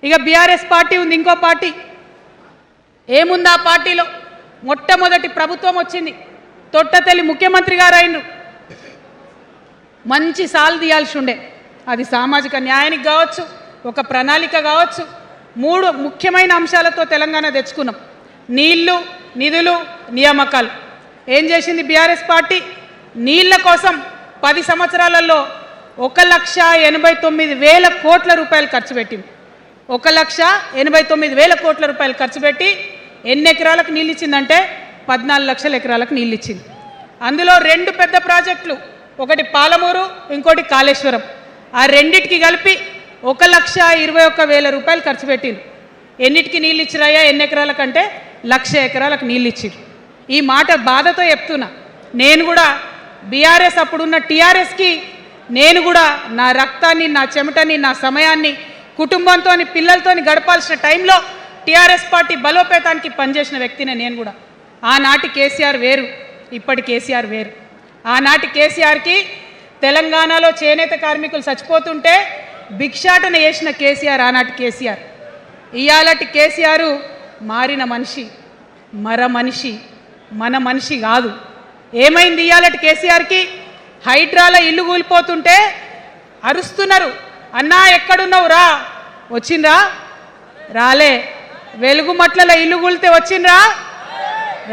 ఇక BRS party ఉంది, ఇంకో పార్టీ. ఏముంది ఆ పార్టీలో? మొట్టమొదటి ప్రభుత్వం వచ్చింది, తొట్టతల్లి ముఖ్యమంత్రి గారు అయినరు. మంచి సాలు తీయాల్సి ఉండే, అది సామాజిక న్యాయానికి కావచ్చు, ఒక ప్రణాళిక కావచ్చు. 3 ముఖ్యమైన అంశాలతో తెలంగాణ తెచ్చుకున్నాం: నీళ్లు, నిధులు, నియామకాలు. ఏం చేసింది బీఆర్ఎస్ పార్టీ? నీళ్ల కోసం 10 సంవత్సరాలలో 1,89,000 కోట్ల రూపాయలు ఖర్చు పెట్టింది. 1,89,000 కోట్ల రూపాయలు ఖర్చు పెట్టి ఎన్ని ఎకరాలకు నీళ్ళు ఇచ్చిందంటే 14 లక్షల ఎకరాలకు నీళ్ళు ఇచ్చింది. అందులో 2 పెద్ద ప్రాజెక్టులు, ఒకటి పాలమూరు, ఇంకోటి కాళేశ్వరం. ఆ రెండింటికి కలిపి 1,21,000 రూపాయలు ఖర్చు పెట్టింది. ఎన్నిటికి నీళ్ళు ఇచ్చిరాయా? ఎన్ని ఎకరాలకంటే 1,00,000 ఎకరాలకు నీళ్ళు ఇచ్చిరు. ఈ మాట బాధతో చెప్తున్నా. నేను కూడా బీఆర్ఎస్ అప్పుడున్న టీఆర్ఎస్కి నేను కూడా నా రక్తాన్ని, నా చెమటని, నా సమయాన్ని కుటుంబంతో, పిల్లలతో గడపాల్సిన టైంలో టీఆర్ఎస్ పార్టీ బలోపేతానికి పనిచేసిన వ్యక్తినే నేను కూడా. ఆనాటి కేసీఆర్ వేరు, ఇప్పటి కేసీఆర్ వేరు. ఆనాటి కేసీఆర్కి తెలంగాణలో చేనేత కార్మికులు చచ్చిపోతుంటే భిక్షాటన చేసిన కేసీఆర్ ఆనాటి కేసీఆర్. ఇయాలటి కేసీఆర్ మారిన మనిషి, మనిషి, మన మనిషి కాదు. ఏమైంది ఇయాలటి కేసీఆర్కి? హైడ్రాలో ఇల్లు కూలిపోతుంటే అరుస్తున్నారు, అన్నా ఎక్కడున్నావు రా, వచ్చిండ్రా? రాలే. వెలుగుమట్లలో ఇల్లు కూలితే వచ్చిండ్రా?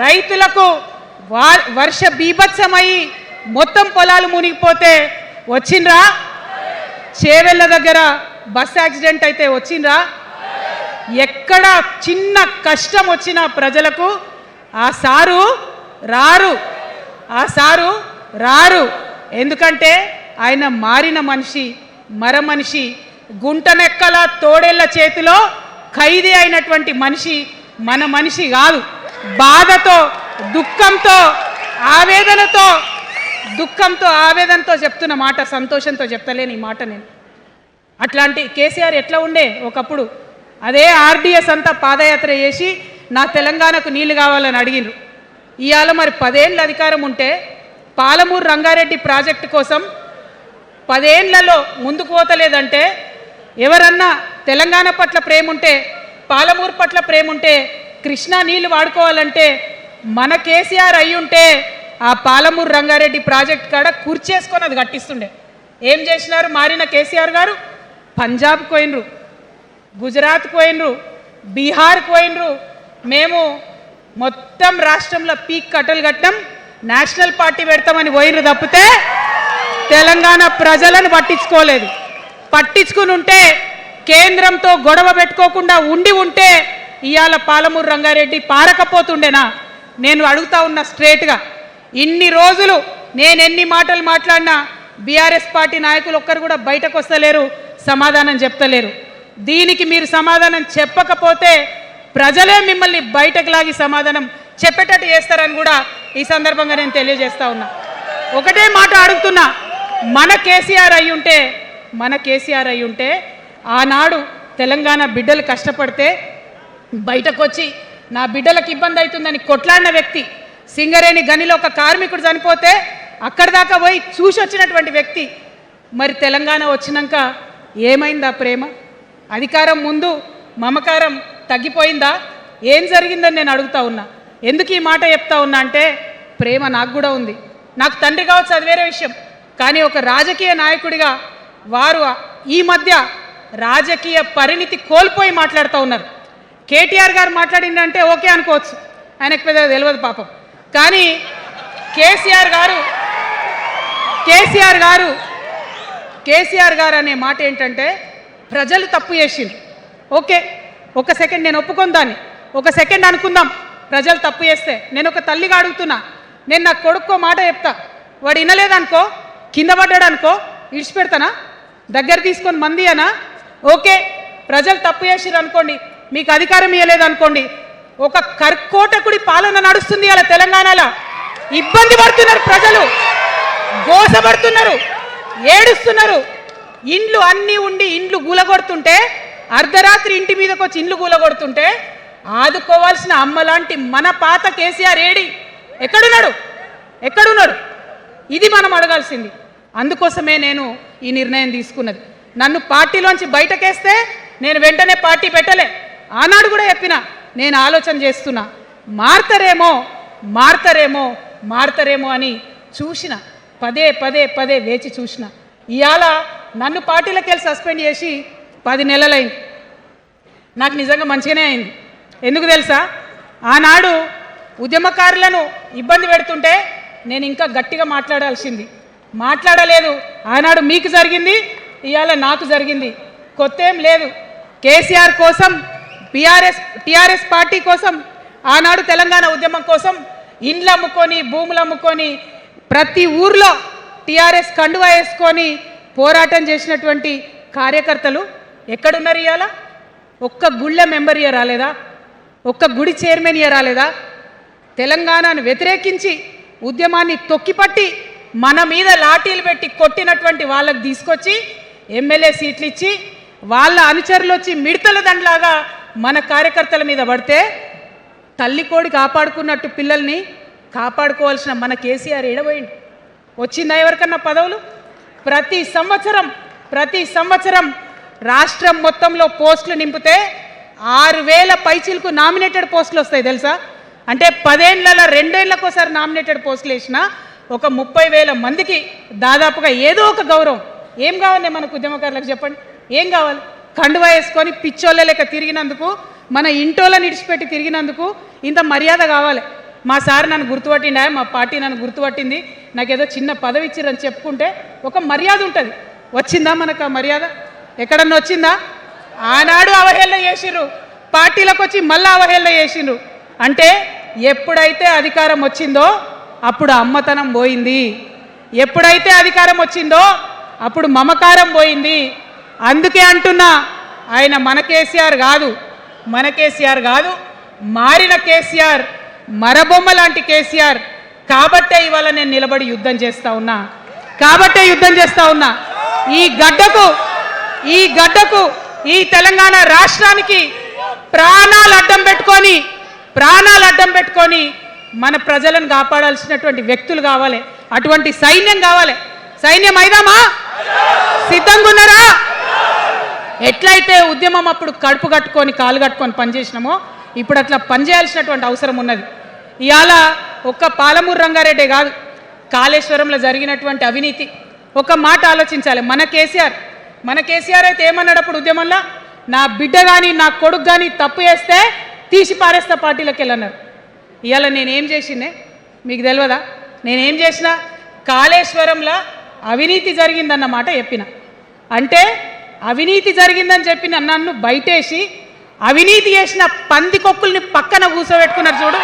రైతులకు వర్ష బీభత్సమై మొత్తం పొలాలు మునిగిపోతే వచ్చిండ్రా? చేవెళ్ళ దగ్గర బస్ యాక్సిడెంట్ అయితే వచ్చిండ్రా? ఎక్కడ చిన్న కష్టం వచ్చినా ప్రజలకు ఆ సారు రారు, ఆ సారు రారు. ఎందుకంటే ఆయన మారిన మనిషి, మనిషి, గుంటనెక్కల తోడేళ్ల చేతిలో ఖైదీ అయినటువంటి మనిషి, మన మనిషి కాదు. బాధతో, దుఃఖంతో, ఆవేదనతో చెప్తున్న మాట, సంతోషంతో చెప్తలేని ఈ మాట నేను. అట్లాంటి కేసీఆర్ ఎట్లా ఉండే ఒకప్పుడు? అదే ఆర్డీఎస్ అంతా పాదయాత్ర చేసి నా తెలంగాణకు నీళ్లు కావాలని అడిగినారు. ఇవాళ మరి 10 ఏళ్ళ అధికారం ఉంటే పాలమూరు రంగారెడ్డి ప్రాజెక్టు కోసం 10 ఏళ్లలో ముందుకు పోతలేదంటే, ఎవరన్నా తెలంగాణ పట్ల ప్రేమ ఉంటే, పాలమూరు పట్ల ప్రేమ ఉంటే, కృష్ణా నీళ్లు వాడుకోవాలంటే మన కేసీఆర్ అయ్యుంటే ఆ పాలమూరు రంగారెడ్డి ప్రాజెక్ట్ కాడ కూర్చేసుకొని అది కట్టిస్తుండే. ఏం చేసినారు మారిన కేసీఆర్ గారు? పంజాబ్కి పోయినరు, గుజరాత్కి పోయినరు, బీహార్కి పోయినరు. మేము మొత్తం రాష్ట్రంలో పీక్ కట్టలు కట్టం, నేషనల్ పార్టీ పెడతామని పోయినరు తప్పితే తెలంగాణ ప్రజలను పట్టించుకోలేదు. పట్టించుకుని ఉంటే, కేంద్రంతో గొడవ పెట్టుకోకుండా ఉంటే ఇవాళ పాలమూరు రంగారెడ్డి పారకపోతుండేనా? నేను అడుగుతా ఉన్నా స్ట్రేట్గా. ఇన్ని రోజులు నేను ఎన్ని మాటలు మాట్లాడినా బీఆర్ఎస్ పార్టీ నాయకులు ఒక్కరు కూడా బయటకు వస్తలేరు, సమాధానం చెప్తలేరు. దీనికి మీరు సమాధానం చెప్పకపోతే ప్రజలే మిమ్మల్ని బయటకు లాగి సమాధానం చెప్పేటట్టు చేస్తారని కూడా ఈ సందర్భంగా నేను తెలియజేస్తా ఉన్నా. ఒకటే మాట అడుగుతున్నా, మన కేసీఆర్ అయి ఉంటే ఆనాడు తెలంగాణ బిడ్డలు కష్టపడితే బయటకు వచ్చి నా బిడ్డలకు ఇబ్బంది అవుతుందని కొట్లాడిన వ్యక్తి, సింగరేణి గనిలో ఒక కార్మికుడు చనిపోతే అక్కడి దాకా పోయి చూసి వచ్చినటువంటి వ్యక్తి. మరి తెలంగాణ వచ్చినాక ఏమైందా ప్రేమ? అధికారం ముందు మమకారం తగ్గిపోయిందా? ఏం జరిగిందని నేను అడుగుతా ఉన్నా. ఎందుకు ఈ మాట చెప్తా ఉన్నా అంటే, ప్రేమ నాకు కూడా ఉంది. నాకు తండ్రి కావచ్చు, అది వేరే విషయం. కానీ ఒక రాజకీయ నాయకుడిగా వారు ఈ మధ్య రాజకీయ పరిణితి కోల్పోయి మాట్లాడుతూ ఉన్నారు. కేటీఆర్ గారు మాట్లాడిందంటే ఓకే అనుకోవచ్చు, ఆయనకు పెద్దగా తెలియదు పాపం. కానీ కేసీఆర్ గారు అనే మాట ఏంటంటే, ప్రజలు తప్పు చేసిండ్రు. ఓకే, ఒక సెకండ్ నేను ఒప్పుకొని దాన్ని, ఒక సెకండ్ అనుకుందాం. ప్రజలు తప్పు చేస్తే నేను ఒక తల్లిగా అడుగుతున్నా, నేను నా కొడుక్కో మాట చెప్తా, వాడు వినలేదనుకో, కింద పడ్డాడు అనుకో, ఇడిచిపెడతానా? దగ్గర తీసుకొని మంది అనా? ఓకే, ప్రజలు తప్పు చేసిర్రు అనుకోండి, మీకు అధికారం ఇవ్వలేదు అనుకోండి, ఒక కర్కోటకుడి పాలన నడుస్తుంది అలా తెలంగాణలో. ఇబ్బంది పడుతున్నారు ప్రజలు, గోసపడుతున్నారు, ఏడుస్తున్నారు. ఇండ్లు అన్నీ ఉండి ఇండ్లు గూలగొడుతుంటే, అర్ధరాత్రి ఇంటి మీదకి వచ్చి ఇండ్లు గూలగొడుతుంటే ఆదుకోవాల్సిన అమ్మలాంటి మన పాత కేసీఆర్ ఏడి? ఎక్కడున్నాడు? ఇది మనం అడగాల్సింది. అందుకోసమే నేను ఈ నిర్ణయం తీసుకున్నది. నన్ను పార్టీలోంచి బయటకేస్తే నేను వెంటనే పార్టీ పెట్టలే. ఆనాడు కూడా చెప్పిన నేను ఆలోచన చేస్తున్నా, మారతారేమో మారతారేమో మారతారేమో అని చూసిన, పదే పదే పదే వేచి చూసిన. ఇవాళ నన్ను పార్టీలోకి వెళ్ళి సస్పెండ్ చేసి 10 నెలలైంది. నాకు నిజంగా మంచిగానే అయింది. ఎందుకు తెలుసా? ఆనాడు ఉద్యమకారులను ఇబ్బంది పెడుతుంటే నేను ఇంకా గట్టిగా మాట్లాడాల్సింది, మాట్లాడలేదు. ఆనాడు మీకు జరిగింది, ఇవాళ నాకు జరిగింది. కొత్త ఏం లేదు. కేసీఆర్ కోసం, టీఆర్ఎస్ పార్టీ కోసం, ఆనాడు తెలంగాణ ఉద్యమం కోసం ఇండ్లు అమ్ముకొని, భూములు అమ్ముకొని, ప్రతి ఊర్లో టీఆర్ఎస్ కండువా వేసుకొని పోరాటం చేసినటువంటి కార్యకర్తలు ఎక్కడున్నారు ఇవాళ? ఒక్క గుళ్ళ మెంబర్ ఇయర్ రాలేదా? ఒక్క గుడి చైర్మన్ ఇయర్ రాలేదా? తెలంగాణను వ్యతిరేకించి ఉద్యమాన్ని తొక్కిపట్టి మన మీద లాఠీలు పెట్టి కొట్టినటువంటి వాళ్ళకు తీసుకొచ్చి ఎమ్మెల్యే సీట్లు ఇచ్చి వాళ్ళ అనుచరులు వచ్చి మిడతల దండలాగా మన కార్యకర్తల మీద పడితే తల్లి కోడి కాపాడుకున్నట్టు పిల్లల్ని కాపాడుకోవాల్సిన మన కేసీఆర్ ఏడబోయింది. వచ్చిందా ఎవరికన్నా పదవులు? ప్రతి సంవత్సరం రాష్ట్రం మొత్తంలో పోస్టులు నింపితే 6,000 పైచీలకు నామినేటెడ్ పోస్టులు వస్తాయి తెలుసా? అంటే 10 ఏళ్ళ 2 ఏళ్ళకోసారి నామినేటెడ్ పోస్టులు వేసిన ఒక 30,000 మందికి దాదాపుగా ఏదో ఒక గౌరవం. ఏం కావాలి మనకు ఉద్యమకారులకు చెప్పండి? ఏం కావాలి? కండువా వేసుకొని పిచ్చోళ్ళ లెక్క తిరిగినందుకు, మన ఇంటోళ్ళని ఇడిచిపెట్టి తిరిగినందుకు ఇంత మర్యాద కావాలి. మా సార్ నన్ను గుర్తుపట్టిండా, మా పార్టీ నన్ను గుర్తుపట్టింది, నాకేదో చిన్న పదవి ఇచ్చిరని చెప్పుకుంటే ఒక మర్యాద ఉంటుంది. వచ్చిందా మనకు ఆ మర్యాద? ఎక్కడన్నా వచ్చిందా? ఆనాడు అవహేళన చేసిర్రు, పార్టీలకు వచ్చి మళ్ళీ అవహేళన చేసిండ్రు. అంటే ఎప్పుడైతే అధికారం వచ్చిందో అప్పుడు అమ్మతనం పోయింది, ఎప్పుడైతే అధికారం వచ్చిందో అప్పుడు మమకారం పోయింది. అందుకే అంటున్నా, ఆయన మన కేసీఆర్ కాదు, మారిన కేసీఆర్, మరబొమ్మ లాంటి కేసీఆర్. కాబట్టే ఇవాళ నేను నిలబడి యుద్ధం చేస్తా ఉన్నా. ఈ గడ్డకు ఈ తెలంగాణ రాష్ట్రానికి ప్రాణాలు అడ్డం పెట్టుకొని మన ప్రజలను కాపాడాల్సినటువంటి వ్యక్తులు కావాలి, అటువంటి సైన్యం కావాలి. సైన్యం అయిదామా? సిద్ధంగా ఉన్నారా? ఎట్లయితే ఉద్యమం అప్పుడు కడుపు కట్టుకొని కాలు కట్టుకొని పనిచేసినామో ఇప్పుడు అట్లా పనిచేయాల్సినటువంటి అవసరం ఉన్నది. ఇవాళ ఒక్క పాలమూరు రంగారెడ్డి కాదు, కాళేశ్వరంలో జరిగినటువంటి అవినీతి. ఒక మాట ఆలోచించాలి. మన కేసీఆర్ అయితే ఏమన్నాడు అప్పుడు ఉద్యమంలో? నా బిడ్డ కానీ నా కొడుకు కానీ తప్పు చేస్తే తీసి పారేస్తా పార్టీలోకి వెళ్ళన్నారు. ఇవాళ నేనేం చేసిందే మీకు తెలియదా? నేనేం చేసిన? కాళేశ్వరంలో అవినీతి జరిగిందన్నమాట చెప్పిన. అంటే అవినీతి జరిగిందని చెప్పిన నన్ను బయటేసి అవినీతి చేసిన పందికొక్కుల్ని పక్కన కూర్చోబెట్టుకున్నారు చూడు.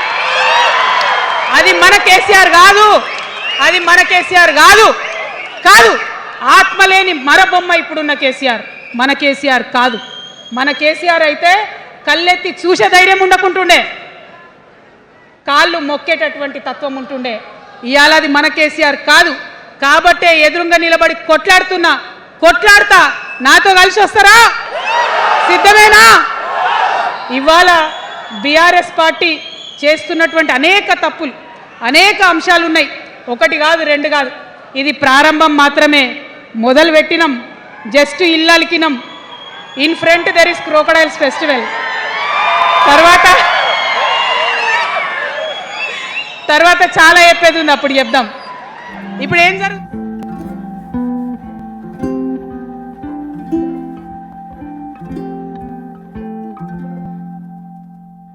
అది మన కేసీఆర్ కాదు. ఆత్మలేని మరబొమ్మ ఇప్పుడున్న కేసీఆర్. మన కేసీఆర్ కాదు. మన కేసీఆర్ అయితే కళ్ళెత్తి చూసే ధైర్యం ఉండకుంటుండే, కాళ్ళు మొక్కేటటువంటి తత్వం ఉంటుండే. ఇవాళ అది మన కేసీఆర్ కాదు. కాబట్టే ఎదురుగా నిలబడి కొట్లాడతా. నాతో కలిసి వస్తారా? సిద్ధమేనా? ఇవాళ బీఆర్ఎస్ పార్టీ చేస్తున్నటువంటి అనేక తప్పులు, అనేక అంశాలు ఉన్నాయి. 1 కాదు 2 కాదు. ఇది ప్రారంభం మాత్రమే. మొదలు పెట్టినాం, జస్ట్ ఇల్లలికినాం. In front there is crocodiles festival. తర్వాత చాలా చెప్పేది ఉంది, అప్పుడు చెప్దాం. ఇప్పుడు ఏం జరుగుతుంది?